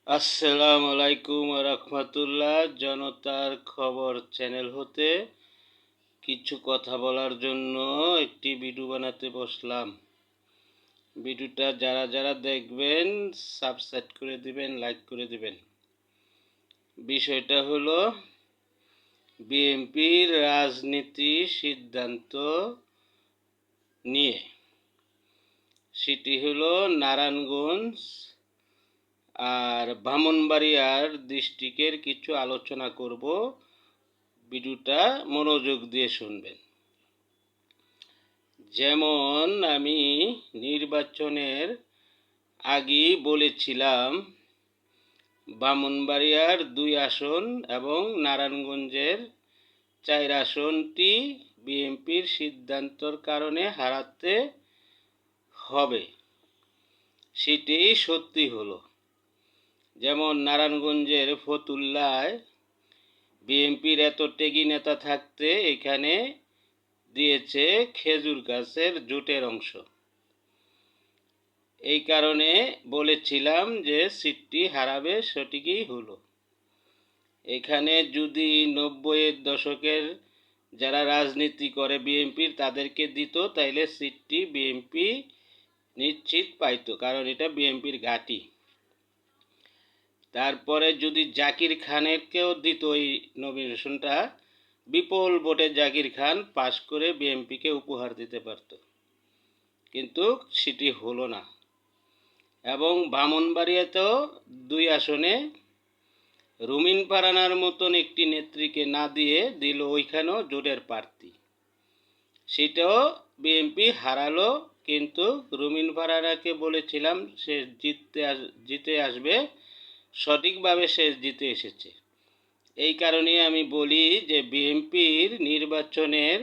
আসসালামু আলাইকুম রাহমাতুল্লাহ। জনতার খবর চ্যানেল হতে কিছু কথা বলার জন্য একটি ভিডিও বানাতে বসলাম। ভিডিওটা যারা যারা দেখবেন সাবস্ক্রাইব করে দিবেন, লাইক করে দিবেন। বিষয়টা হলো বিএনপির রাজনীতি সিদ্ধান্ত নিয়ে। সেটি হলো নারায়ণগঞ্জ আর ব্রাহ্মণবাড়িয়ার ডিস্ট্রিক্টের কিছু আলোচনা করব। ভিডিওটা মনোযোগ দিয়ে শুনবেন। যেমন আমি নির্বাচনের আগেই বলেছিলাম ব্রাহ্মণবাড়িয়ার 2 আসন এবং নারায়ণগঞ্জের 4 আসনটি বিএনপির সিদ্ধান্তর কারণে হারাতে হবে। সেটি সত্যি হলো। যেমন নারায়ণগঞ্জের ফতুল্লায় বিএনপির এত টেগি নেতা থাকতে এখানে দিয়েছে খেজুর গাছের জোটের অংশ। এই কারণে বলেছিলাম যে সিটটি হারাবে, সঠিকই হলো। এখানে যদি 90-এর দশকের যারা রাজনীতি করে বিএনপির তাদেরকে দিত তাইলে সিটটি বিএনপি নিশ্চিত পাইতো, কারণ এটা বিএনপির ঘাঁটি। তারপরে যদি জাকির খানেরকেও দিত এই নমিনেশনটা, বিপুল ভোটে জাকির খান পাশ করে বিএনপিকে উপহার দিতে পারত, কিন্তু সেটি হলো না। এবং ব্রাহ্মণবাড়িয়াতেও 2 আসনে রুমিন ফারহানার মতন একটি নেত্রীকে না দিয়ে দিল ওইখানেও জোটের প্রার্থী। সেটাও বিএনপি হারালো, কিন্তু রুমিন ফারহানাকে বলেছিলাম সে জিতে আসবে, সঠিকভাবে সে জিতে এসেছে। এই কারণে আমি বলি যে বিএনপির নির্বাচনের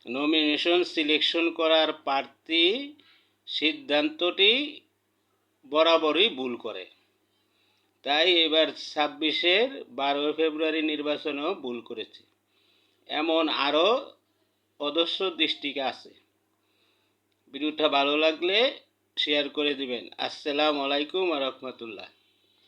নমিনেশন সিলেকশন করার প্রার্থী সিদ্ধান্তটি বরাবরই ভুল করে। তাই এবার 26-এর 12 ফেব্রুয়ারি নির্বাচনেও ভুল করেছে। এমন আরও অজস্র ডিস্ট্রিক্ট আছে। ভিডিওটা ভালো লাগলে শেয়ার করে দিবেন। আসসালামু আলাইকুম রাহমাতুল্লাহ।